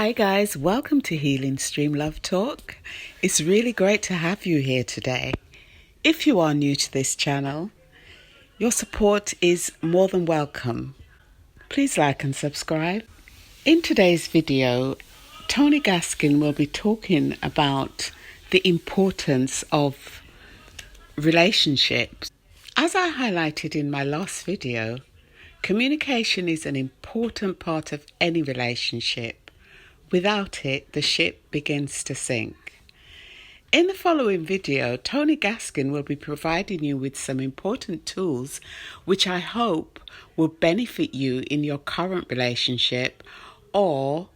Hi guys, welcome to Healing Stream Love Talk. It's really great to have you here today. If you are new to this channel, your support is more than welcome. Please like and subscribe. In today's video, Tony Gaskin will be talking about the importance of relationships. As I highlighted in my last video, communication is an important part of any relationship. Without it, the ship begins to sink. In the following video, Tony Gaskin will be providing you with some important tools which I hope will benefit you in your current relationship or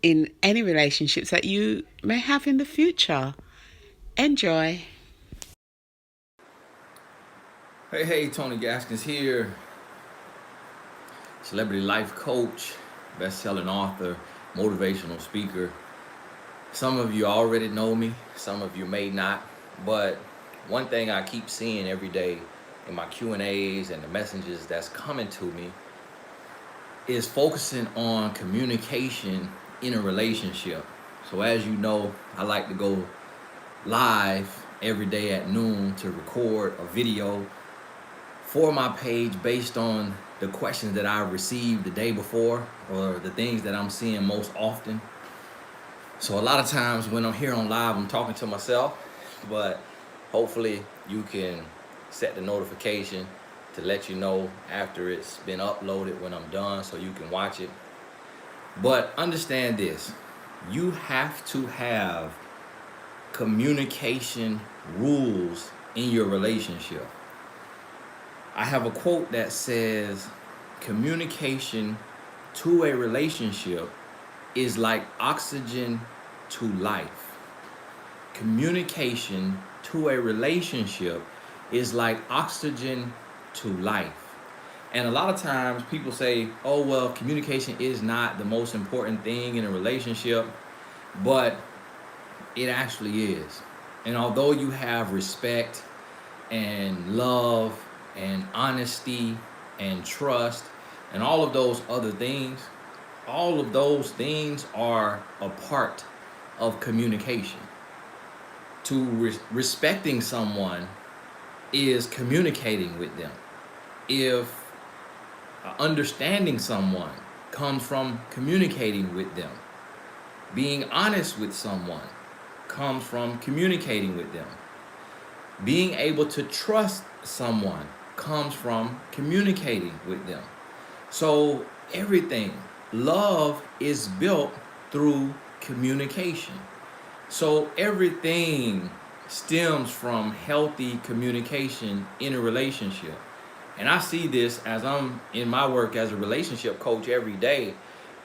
in any relationships that you may have in the future. Enjoy. Hey, Tony Gaskins here. Celebrity life coach, best-selling author, motivational speaker. Some of you already know me, some of you may not, but one thing I keep seeing every day in my Q&As and the messages that's coming to me is focusing on communication in a relationship. So as you know, I like to go live every day at noon to record a video for my page based on the questions that I received the day before or the things that I'm seeing most often. So a lot of times when I'm here on live, I'm talking to myself, but hopefully you can set the notification to let you know after it's been uploaded when I'm done so you can watch it. But understand this, you have to have communication rules in your relationship. I have a quote that says, communication to a relationship is like oxygen to life. Communication to a relationship is like oxygen to life. And a lot of times people say, oh, well, communication is not the most important thing in a relationship, but it actually is. And although you have respect and love and honesty and trust and all of those other things, all of those things are a part of communication. Respecting someone is communicating with them. If understanding someone comes from communicating with them, being honest with someone comes from communicating with them, being able to trust someone comes from communicating with them. So everything, love is built through communication. So everything stems from healthy communication in a relationship. And I see this as I'm in my work as a relationship coach every day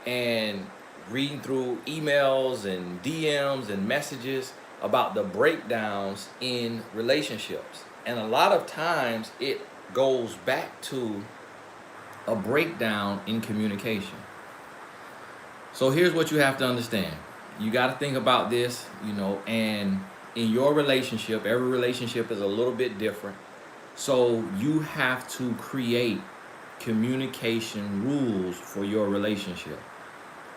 and reading through emails and DMs and messages about the breakdowns in relationships. And a lot of times it goes back to a breakdown in communication. So here's what you have to understand. You got to think about this, and in your relationship, every relationship is a little bit different. So you have to create communication rules for your relationship.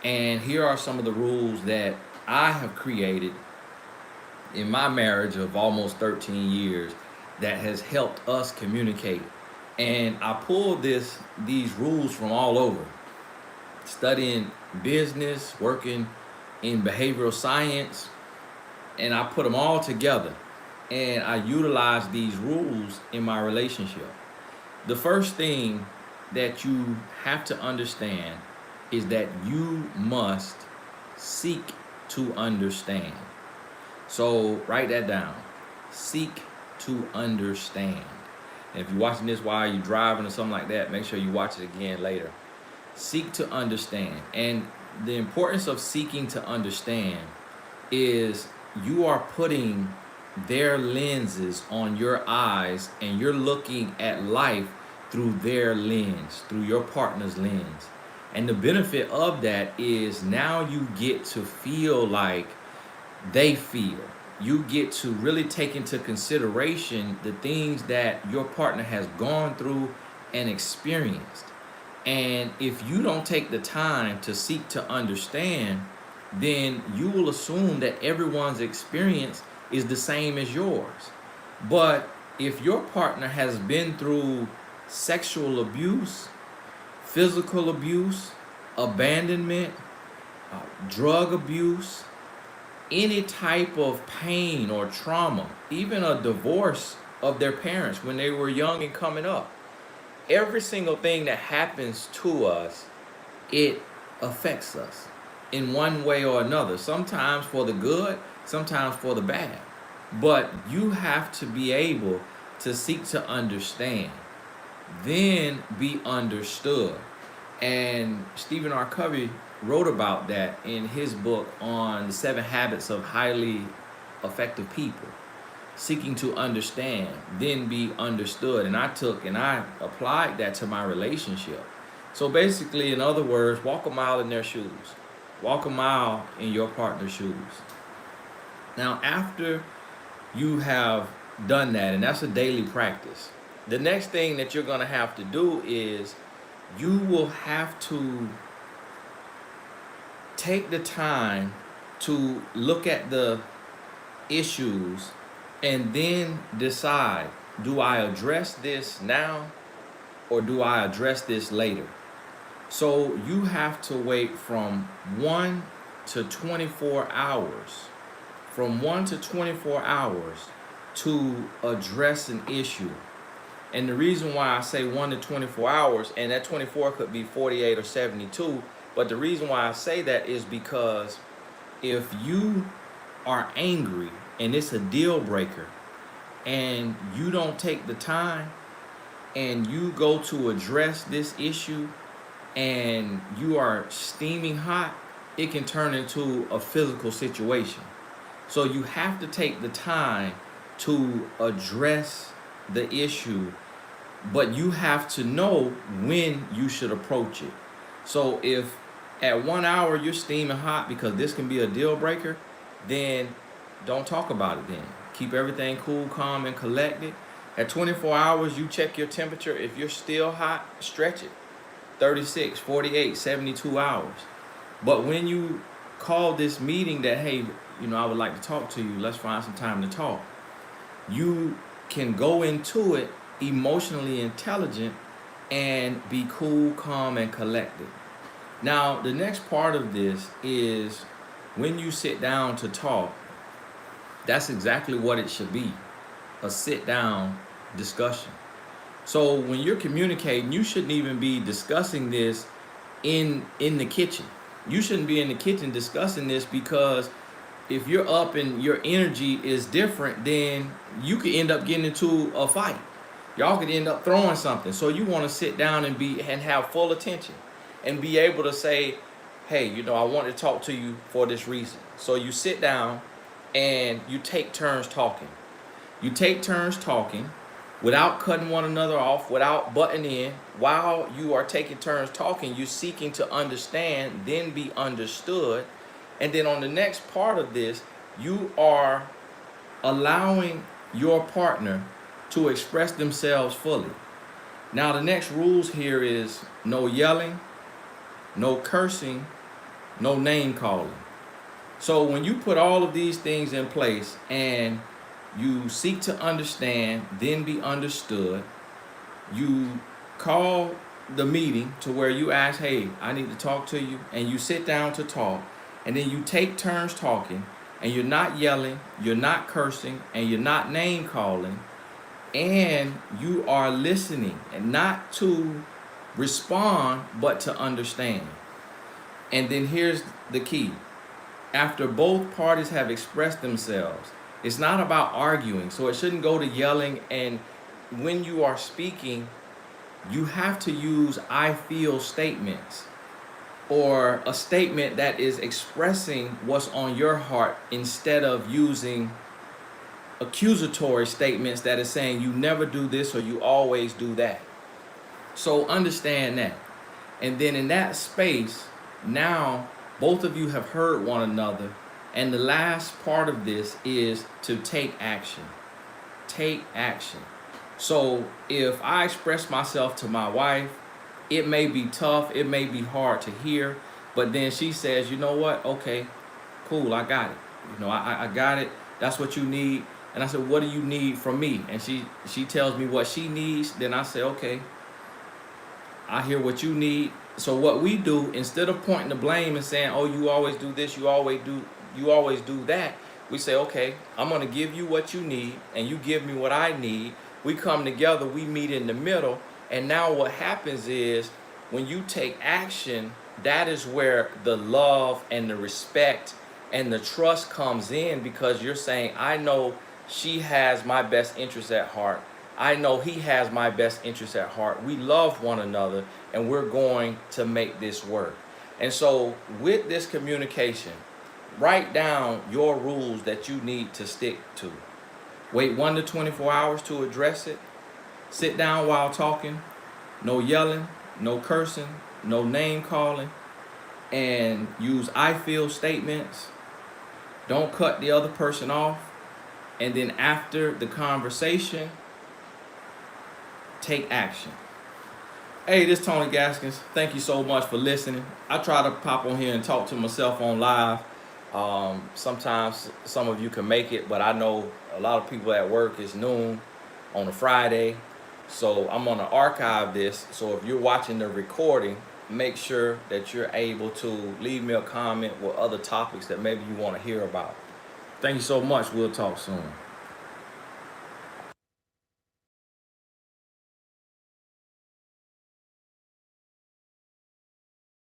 And here are some of the rules that I have created in my marriage of almost 13 years that has helped us communicate. And I pulled these rules from all over. Studying business, working in behavioral science, and I put them all together. And I utilize these rules in my relationship. The first thing that you have to understand is that you must seek to understand. So write that down. Seek to understand. And if you're watching this while you're driving or something like that, make sure you watch it again later. Seek to understand. And the importance of seeking to understand is you are putting their lenses on your eyes and you're looking at life through their lens, through your partner's lens. And the benefit of that is now you get to feel like they feel. You get to really take into consideration the things that your partner has gone through and experienced. And if you don't take the time to seek to understand, then you will assume that everyone's experience is the same as yours. But if your partner has been through sexual abuse, physical abuse, abandonment, drug abuse, any type of pain or trauma, even a divorce of their parents when they were young and coming up, every single thing that happens to us, it affects us in one way or another. Sometimes for the good, sometimes for the bad. But you have to be able to seek to understand, then be understood. And Stephen R. Covey wrote about that in his book on the 7 habits of highly effective people. Seeking to understand, then be understood. And I took and I applied that to my relationship. So basically, in other words, walk a mile in their shoes. Walk a mile in your partner's shoes. Now, after you have done that, and that's a daily practice, the next thing that you're going to have to do is you will have to take the time to look at the issues and then decide, do I address this now or do I address this later? So you have to wait from 1 to 24 hours, from 1 to 24 hours to address an issue. And the reason why I say 1 to 24 hours, and that 24 could be 48 or 72, but the reason why I say that is because if you are angry and it's a deal breaker and you don't take the time and you go to address this issue and you are steaming hot, it can turn into a physical situation. So you have to take the time to address the issue, but you have to know when you should approach it. So if at 1 hour you're steaming hot because this can be a deal breaker, then don't talk about it then. Keep everything cool, calm, and collected. At 24 hours, you check your temperature. If you're still hot, stretch it. 36, 48, 72 hours. But when you call this meeting that, hey, I would like to talk to you, let's find some time to talk, you can go into it emotionally intelligent and be cool, calm, and collected. Now, the next part of this is when you sit down to talk, that's exactly what it should be, a sit-down discussion. So when you're communicating, you shouldn't even be discussing this in the kitchen. You shouldn't be in the kitchen discussing this, because if you're up and your energy is different, then you could end up getting into a fight. Y'all could end up throwing something. So you want to sit down and have full attention and be able to say, hey, I want to talk to you for this reason. So you sit down and you take turns talking. You take turns talking without cutting one another off, without butting in. While you are taking turns talking, you're seeking to understand, then be understood. And then on the next part of this, you are allowing your partner to express themselves fully. Now, the next rules here is no yelling, no cursing, no name calling. So when you put all of these things in place and you seek to understand, then be understood, you call the meeting to where you ask, hey, I need to talk to you, and you sit down to talk, and then you take turns talking, and you're not yelling, you're not cursing, and you're not name calling, and you are listening, and not to respond, but to understand. And then here's the key. After both parties have expressed themselves, it's not about arguing, so it shouldn't go to yelling. And when you are speaking, you have to use I feel statements, or a statement that is expressing what's on your heart, instead of using accusatory statements that is saying you never do this or you always do that. So understand that. And then in that space, now both of you have heard one another. And the last part of this is to take action. Take action. So if I express myself to my wife It may be tough, it may be hard to hear, but then she says, you know what? Okay, cool, I got it. I got it. That's what you need. And I said, what do you need from me? And she tells me what she needs. Then I say, okay, I hear what you need. So what we do, instead of pointing the blame and saying, oh, you always do this, you always do that, we say, okay, I'm gonna give you what you need and you give me what I need. We come together, we meet in the middle, and now what happens is when you take action, that is where the love and the respect and the trust comes in, because you're saying, I know she has my best interest at heart. I know he has my best interest at heart. We love one another and we're going to make this work. And so with this communication, write down your rules that you need to stick to. Wait 1 to 24 hours to address it. Sit down while talking. No yelling, no cursing, no name calling, and use I feel statements. Don't cut the other person off. And then after the conversation, take action. Hey, this is Tony Gaskins. Thank you so much for listening. I try to pop on here and talk to myself on live. Sometimes some of you can make it, but I know a lot of people at work is noon on a Friday. So I'm going to archive this. So if you're watching the recording, make sure that you're able to leave me a comment with other topics that maybe you want to hear about. Thank you so much. We'll talk soon.